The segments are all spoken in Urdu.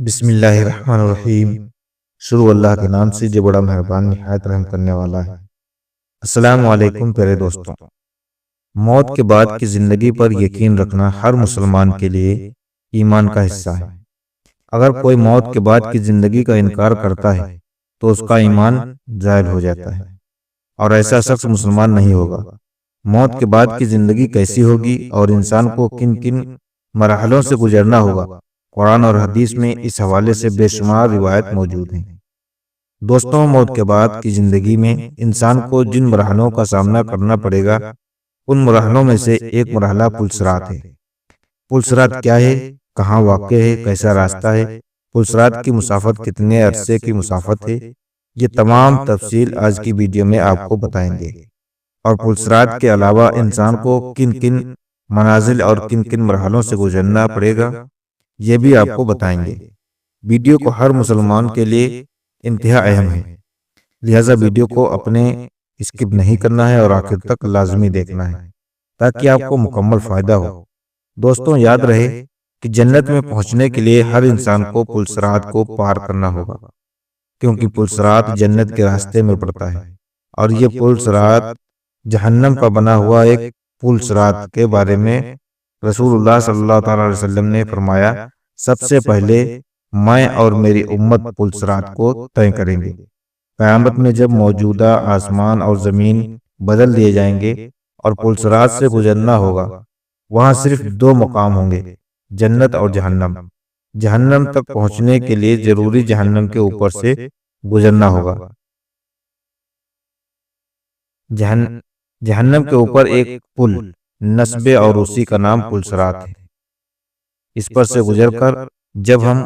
بسم اللہ الرحمن الرحیم۔ شروع اللہ کے نام سے جو بڑا مہربان نہایت رحم کرنے والا ہے۔ السلام علیکم پیارے دوستوں۔ موت کے بعد کی زندگی پر یقین رکھنا ہر مسلمان کے لیے ایمان کا حصہ ہے۔ اگر کوئی موت کے بعد کی زندگی کا انکار کرتا ہے تو اس کا ایمان زائل ہو جاتا ہے اور ایسا شخص مسلمان نہیں ہوگا۔ موت کے بعد کی زندگی کیسی ہوگی اور انسان کو کن کن مراحلوں سے گزرنا ہوگا، قرآن اور حدیث میں اس حوالے سے بے شمار روایت موجود ہیں۔ دوستوں، موت کے بعد کی زندگی میں انسان کو جن مرحلوں کا سامنا کرنا پڑے گا، ان مرحلوں میں سے ایک مرحلہ پل صراط ہے۔ پل صراط کیا ہے، کہاں واقع ہے، کیسا راستہ ہے، پل صراط کی مسافت کتنے عرصے کی مسافت ہے، یہ تمام تفصیل آج کی ویڈیو میں آپ کو بتائیں گے۔ اور پل صراط کے علاوہ انسان کو کن کن منازل اور کن کن مرحلوں سے گزرنا پڑے گا، یہ بھی آپ کو بتائیں گے۔ ویڈیو کو ہر مسلمان کے لیے انتہا اہم ہے، لہٰذا ویڈیو کو اپنے اسکپ نہیں کرنا ہے اور آخر تک لازمی دیکھنا ہے تاکہ آپ کو مکمل فائدہ ہو۔ دوستوں، یاد رہے کہ جنت میں پہنچنے کے لیے ہر انسان کو پل صراط کو پار کرنا ہوگا، کیونکہ پل صراط جنت کے راستے میں پڑتا ہے، اور یہ پل صراط جہنم کا بنا ہوا ایک پل صراط کے بارے میں رسول اللہ صلی اللہ تعالی علیہ وسلم نے فرمایا، سب سے پہلے میں اور میری امت پل صراط کو طے کریں گے۔ قیامت میں جب موجودہ آسمان اور زمین بدل دیے جائیں گے اور پل صراط سے گزرنا ہوگا، وہاں صرف دو مقام ہوں گے، جنت اور جہنم۔ جہنم تک پہنچنے کے لیے ضروری جہنم کے اوپر سے گزرنا ہوگا۔ جہنم کے اوپر ایک پل نصب اور اسی کا نام پل صراط ہے۔ اس پر سے گزر کر جب ہم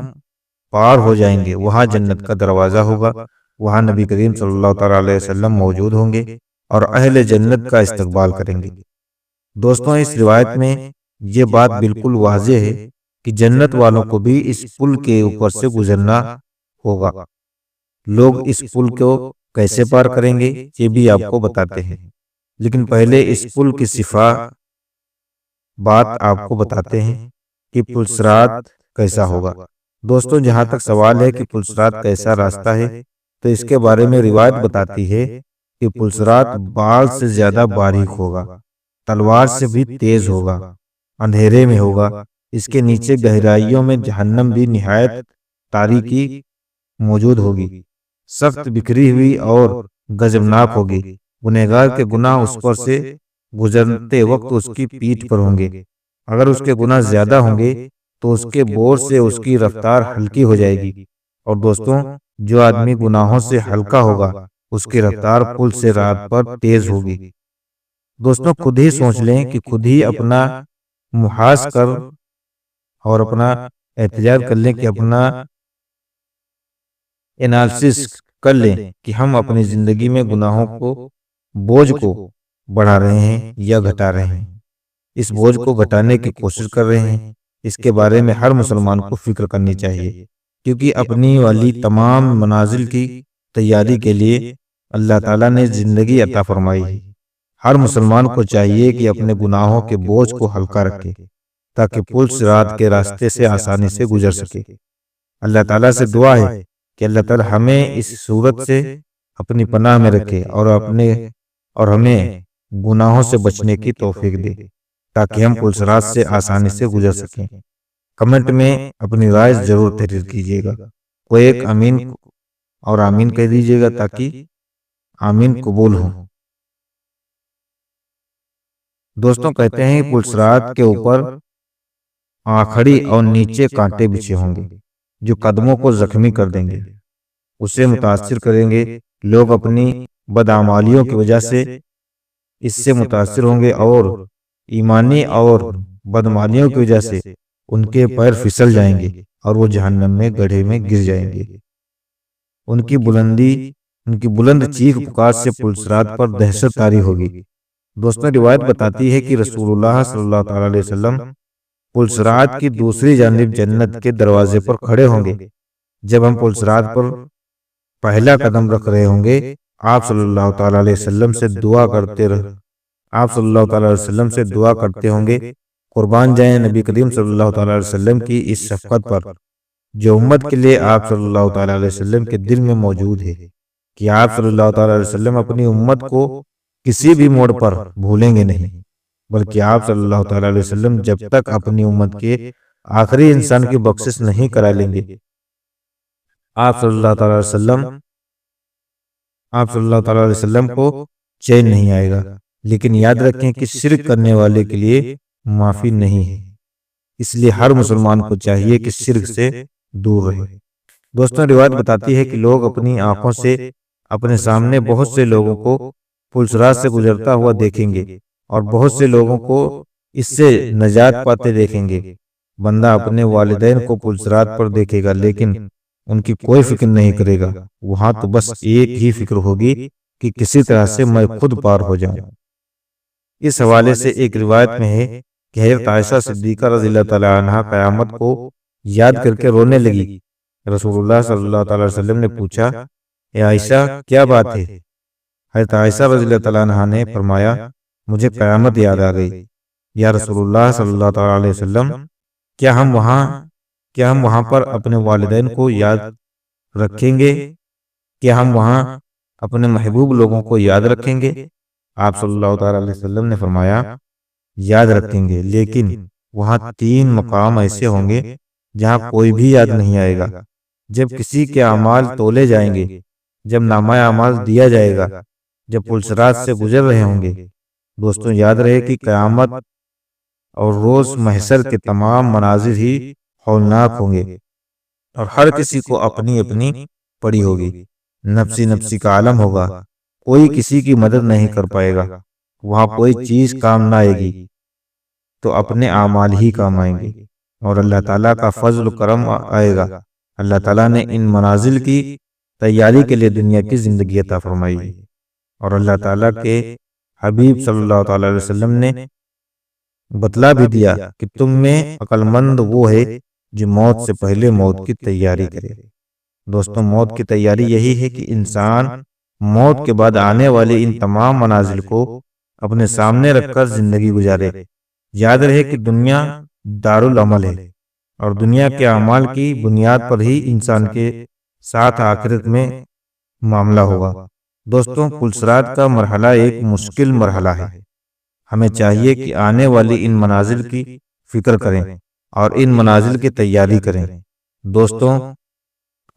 پار ہو جائیں گے، وہاں جنت کا دروازہ ہوگا، وہاں نبی کریم صلی اللہ تعالی علیہ وسلم موجود ہوں گے اور اہل جنت کا استقبال کریں گے۔ دوستوں، اس روایت میں یہ بات بالکل واضح ہے کہ جنت والوں کو بھی اس پل کے اوپر سے گزرنا ہوگا۔ لوگ اس پل کو کیسے پار کریں گے، یہ بھی آپ کو بتاتے ہیں، لیکن پہلے اس پل کی بات آپ کو بتاتے ہیں کہ پل صراط کیسا ہوگا۔ دوستوں، جہاں تک سوال ہے کہ پل صراط کیسا راستہ ہے، تو اس کے بارے میں روایت بتاتی ہے کہ پل صراط بال سے زیادہ باریک ہوگا، تلوار سے بھی تیز ہوگا، اندھیرے میں ہوگا، اس کے نیچے گہرائیوں میں جہنم بھی نہایت تاریکی موجود ہوگی، سخت بکھری ہوئی اور غضبناک ہوگی۔ گنہگار کے گناہ اس پر سے گزرتے وقت اس کی پیٹھ پر ہوں گے۔ اگر اس کے گناہ زیادہ ہوں گے تو اس کے بوجھ سے اس کی رفتار ہلکی ہو جائے گی، اور دوستوں، جو آدمی گناہوں سے ہلکا ہوگا اس کی رفتار پل صراط پر تیز ہوگی۔ دوستوں، خود ہی سوچ لیں کہ خود ہی اپنا محاذ کر اور اپنا احتجاج کر لیں کہ اپنا انالیسس کر لیں کہ ہم اپنی زندگی میں گناہوں کو بوجھ کو بڑھا رہے ہیں یا گھٹا رہے ہیں۔ اس بوجھ کو گھٹانے کی کوشش کر رہے ہیں، اس کے بارے میں ہر مسلمان کو فکر کرنی چاہیے، کیونکہ اپنی والی تمام منازل کی تیاری کے لیے اللہ تعالیٰ نے زندگی عطا فرمائی ہے۔ ہر مسلمان کو چاہیے کہ اپنے گناہوں کے بوجھ کو ہلکا رکھے تاکہ پل صراط کے راستے سے آسانی سے گزر سکے۔ اللہ تعالیٰ سے دعا ہے کہ اللہ تعالیٰ ہمیں اس صورت سے اپنی پناہ میں رکھے اور ہمیں گناہوں سے بچنے کی توفیق دے تاکہ ہم پل صراط سے آسانی سے گزر سکیں۔ کمنٹ میں اپنی رائے ضرور تحریر کیجیے گا، کوئی ایک آمین اور آمین کہہ دیجیے گا تاکہ آمین قبول ہو۔ دوستوں، کہتے ہیں پل صراط کے اوپر آنکھڑی اور نیچے کانٹے بچھے ہوں گے جو قدموں کو زخمی کر دیں گے، اسے متاثر کریں گے۔ لوگ اپنی بدعمالیوں کی وجہ سے اس سے متاثر ہوں گے اور ایمانی اور بدعمالیوں کی وجہ سے ان کے پیر پھسل جائیں گے اور وہ جہنم میں گڑھے میں گر جائیں گے۔ ان کی بلند چیخ پکار سے پل صراط پر دہشت طاری ہوگی۔ دوستوں، روایت بتاتی ہے کہ رسول اللہ صلی اللہ تعالی علیہ وسلم پل صراط کی دوسری جانب جنت کے دروازے پر کھڑے ہوں گے۔ جب ہم پل صراط پر پہلا قدم رکھ رہے ہوں گے، آپ صلی اللہ تعالی علیہ وسلم سے دعا کرتے ہوں گے، قربان جائیں نبی کریم صلی اللہ تعالی علیہ وسلم کی اس شفقت پر جو امت کے لیے آپ صلی اللہ تعالیٰ علیہ وسلم کے دل میں موجود ہے، کہ آپ صلی اللہ تعالیٰ علیہ وسلم اپنی امت کو کسی بھی موڑ پر بھولیں گے نہیں، بلکہ آپ صلی اللہ تعالیٰ علیہ وسلم جب تک اپنی امت کے آخری انسان کی بخشش نہیں کرا لیں گے، آپ صلی اللہ تعالیٰ علیہ وسلم آپ صلی اللہ تعالیٰ علیہ وسلم کو چین نہیں آئے گا۔ لیکن یاد رکھیں کہ شرک کرنے والے کے لیے معافی نہیں ہے، اس لیے ہر مسلمان کو چاہیے کہ شرک سے دور رہے۔ دوستوں، روایت بتاتی ہے کہ لوگ اپنی آنکھوں سے اپنے سامنے بہت سے لوگوں کو پلسرات سے گزرتا ہوا دیکھیں گے، اور بہت سے لوگوں کو اس سے نجات پاتے دیکھیں گے۔ بندہ اپنے والدین کو پلسرات پر دیکھے گا، لیکن ان کی کوئی فکر نہیں کرے گا، وہاں تو بس ایک ہی فکر ہوگی کہ کسی طرح سے میں خود پار ہو جاؤں۔ اس حوالے سے ایک روایت میں ہے کہ حضرت عائشہ صدیقہ رضی اللہ تعالی عنہا قیامت کو یاد کر کے رونے لگی۔ رسول اللہ صلی اللہ تعالی وسلم نے پوچھا، اے عائشہ کیا بات ہے؟ حضرت عائشہ رضی اللہ تعالی عنہا نے فرمایا، مجھے قیامت یاد آ گئی۔ یا رسول اللہ صلی اللہ تعالی علیہ وسلم، کیا ہم وہاں پر اپنے والدین کو یاد رکھیں گے؟ کیا ہم وہاں اپنے محبوب لوگوں کو یاد رکھیں گے؟ آپ صلی اللہ تعالی علیہ وسلم نے فرمایا، یاد رکھیں گے، لیکن وہاں 3 مقام ایسے ہوں گے جہاں کوئی بھی یاد نہیں آئے گا۔ جب کسی کے اعمال تولے جائیں گے، جب نامہ اعمال دیا جائے گا، جب پلسرات سے گزر رہے ہوں گے۔ دوستوں، یاد رہے کہ قیامت اور روز محشر کے تمام مناظر ہی ہولناک ہوں گے، اور ہر کسی کو اپنی اپنی پڑی ہوگی۔ نفسی نفسی کا عالم ہوگا، کوئی کسی کی مدد نہیں کر پائے گا، وہاں کوئی چیز کام نہ آئے گی تو اپنے اعمال ہی کام آئیں گے، اور اللہ تعالیٰ کا فضل و کرم آئے گا۔ اللہ تعالیٰ نے ان منازل کی تیاری کے لیے دنیا کی زندگی عطا فرمائی ہے، اور اللہ تعالیٰ کے حبیب صلی اللہ تعالی علیہ وسلم نے بتلا بھی دیا کہ تم میں عقل مند وہ ہے جو موت سے پہلے موت کی تیاری کرے۔ دوستوں، موت کی تیاری یہی ہے کہ انسان موت کے بعد آنے والے ان تمام منازل کو اپنے سامنے رکھ کر زندگی گزارے۔ یاد رہے کہ دنیا دارالعمل ہے، اور دنیا کے اعمال کی بنیاد پر ہی انسان کے ساتھ آخرت میں معاملہ ہوگا۔ دوستوں، پلسرات کا مرحلہ ایک مشکل مرحلہ ہے۔ ہمیں چاہیے کہ آنے والی ان منازل کی فکر کریں اور ان منازل کی تیاری کریں۔ دوستوں،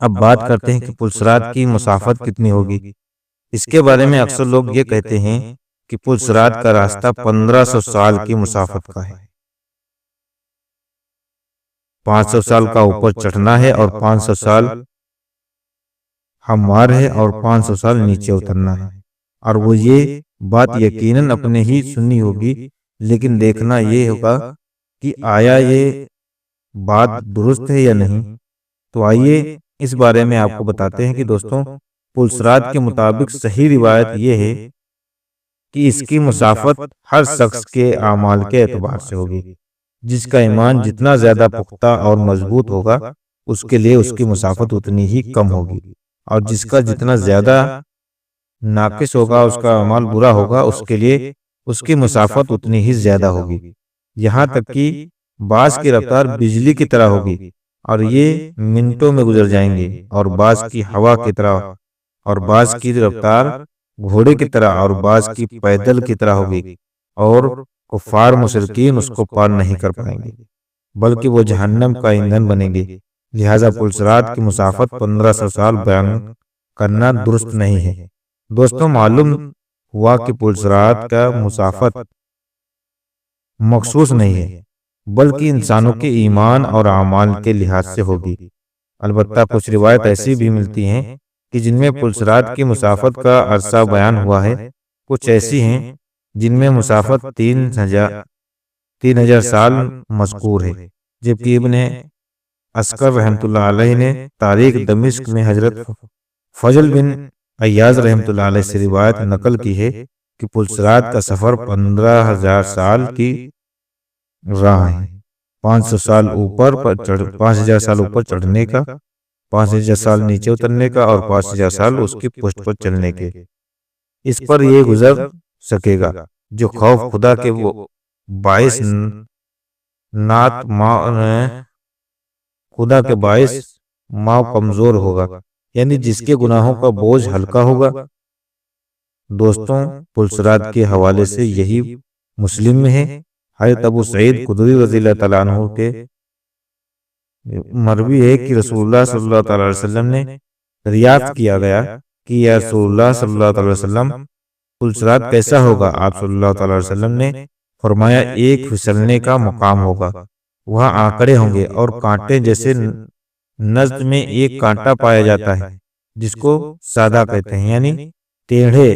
اب بات کرتے ہیں کہ پلسرات کی مسافت کتنی ہوگی۔ اس کے بارے میں اکثر لوگ یہ کہتے ہیں کہ پلسرات کا راستہ 1500 سال کی مسافت کا ہے۔ 500 سال کا اوپر چڑھنا ہے، اور 500 سال ہموار ہے، اور 500 سال نیچے اترنا ہے۔ اور وہ یہ بات یقیناً اپنے ہی سنی ہوگی، لیکن دیکھنا یہ ہوگا کہ آیا یہ بات درست ہے یا نہیں۔ تو آئیے اس بارے میں آپ کو بتاتے ہیں کہ دوستوں، پلسرات کے مطابق صحیح روایت یہ ہے کہ اس کی مسافت ہر شخص کے اعمال کے اعتبار سے ہوگی۔ جس کا ایمان جتنا زیادہ پختہ اور مضبوط ہوگا، اس کے لیے اس کی مسافت اتنی ہی کم ہوگی، اور جس کا جتنا زیادہ ناقص ہوگا، اس کا اعمال برا ہوگا، اس کے لیے اس کی مسافت اتنی ہی زیادہ ہوگی۔ یہاں تک کہ بعض کی رفتار بجلی کی طرح ہوگی، اور یہ منٹوں میں گزر جائیں گے، اور بعض کی ہوا کی طرح، اور بعض کی رفتار گھوڑے کی طرح، اور بعض کی پیدل کی طرح ہوگی، اور کفار مشرکین اس کو پار نہیں کر پائیں گے، بلکہ وہ جہنم کا ایندھن بنیں گے۔ لہذا پلسرات کی مسافت 1500 سال بیان کرنا درست نہیں ہے۔ دوستوں، معلوم ہوا کہ پلسرات کا مسافت مخصوص نہیں ہے، بلکہ انسانوں کے ایمان اور اعمال کے لحاظ سے ہوگی۔ البتہ کچھ روایت ایسی بھی ملتی ہیں کہ جن میں پلسرات کی مسافت کا عرصہ بیان ہوا ہے۔ کچھ ایسی ہیں جن میں مسافت 3000 سال مذکور ہے، جبکہ ابن عسکر رحمۃ اللہ علیہ نے تاریخ دمشق میں حضرت فضل بن عیاض رحمۃ اللہ علیہ سے روایت نقل کی ہے کہ پلسرات کا سفر 15000 سال کی راہ ہے۔ 500 سال اوپر 5000 سال اوپر چڑھنے کا، 5000 سال نیچے اترنے کا، اور 5000 سال اس کی پشت پر چلنے کے۔ اس پر یہ گزر سکے گا جو خوف خدا کے وہ باعث خدا کے باعث ماں کمزور ہوگا، یعنی جس کے گناہوں کا بوجھ ہلکا ہوگا۔ دوستوں، پلسرات کے حوالے سے یہی مسلم میں ہے۔ حضرت ابو سعید خدری رضی اللہ تعالیٰ عنہ کے مروی ہے کہ رسول اللہ صلی اللہ تعالی علیہ وسلم نے دریافت کیا گیا کہ یا رسول اللہ صلی اللہ تعالی وسلم پلسرات کیسا ہوگا؟ آپ صلی اللہ تعالی وسلم نے فرمایا ایک پھسلنے کا مقام ہوگا، وہاں آنکڑے ہوں گے اور کانٹے جیسے نزد میں ایک کانٹا پایا جاتا ہے جس کو سادہ کہتے ہیں، یعنی ٹیڑھے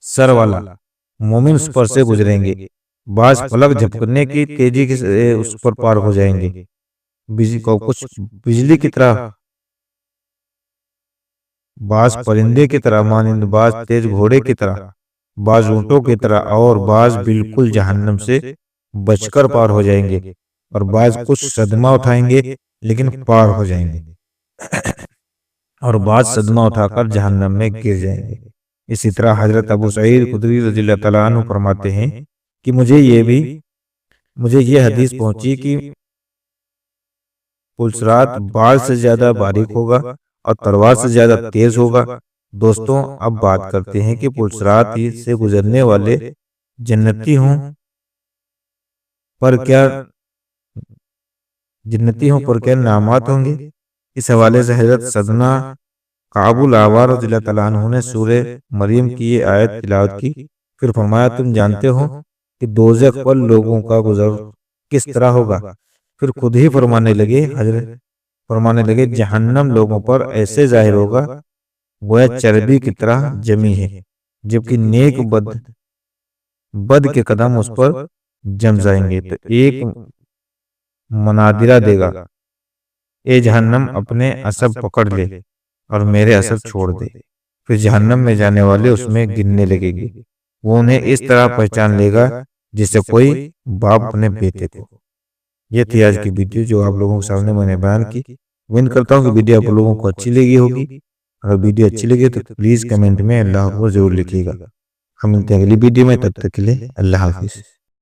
سر والا۔ مومن اس پر سے گزریں گے، بعض پلک جھپکنے کی تیزی سے اس پر پار ہو جائیں گے، کچھ بجلی کی طرح، بعض پرندے کی طرح مانند، بعض تیز گھوڑے کی طرح، بعض اونٹوں کی طرح، اور بعض بالکل جہنم سے بچ کر پار ہو جائیں گے، اور بعض کچھ صدمہ اٹھائیں گے لیکن پار ہو جائیں گے، اور بعض صدمہ اٹھا کر جہنم میں گر جائیں گے۔ اسی طرح حضرت ابو سعید خدری رضی اللہ تعالیٰ عنہ فرماتے ہیں کہ مجھے یہ حدیث پہنچی کہ پلسرات بال سے زیادہ باریک ہوگا اور تلوار سے زیادہ تیز ہوگا۔ دوستوں، اب بات کرتے ہیں کہ پلسرات سے گزرنے والے جنتی ہوں پر کیا انعامات ہوں گے؟ اس حوالے سے حضرت سیدنا کعب الاحبار رضی اللہ تعالیٰ عنہ نے سورہ مریم کی یہ آیت تلاوت کی، پھر فرمایا تم جانتے ہو کہ دوزخ پر لوگوں کا گزر کس طرح ہوگا؟ پھر خود ہی فرمانے لگے جہنم لوگوں پر ایسے ظاہر ہوگا گویا چربی کی طرح جمی ہے، جبکہ نیک بد کے قدم اس پر جم جائیں گے تو ایک منادرہ دے گا، اے جہنم اپنے عصب پکڑ لے اور میرے عصب چھوڑ دے۔ پھر جہنم میں جانے والے اس میں گرنے لگے گی، وہ انہیں اس طرح پہچان لے گا جسے کوئی باپ اپنے بیٹے کو۔ یہ تھی آج کی ویڈیو جو آپ لوگوں کے سامنے میں نے بیان کی۔ امید کرتا ہوں کہ ویڈیو آپ لوگوں کو اچھی لگی ہوگی۔ اگر ویڈیو اچھی لگی تو پلیز کمنٹ میں اللہ کو ضرور لکھیے گا۔ ہم ملتے ہیں اگلی ویڈیو میں، تب تک کے لیے اللہ حافظ۔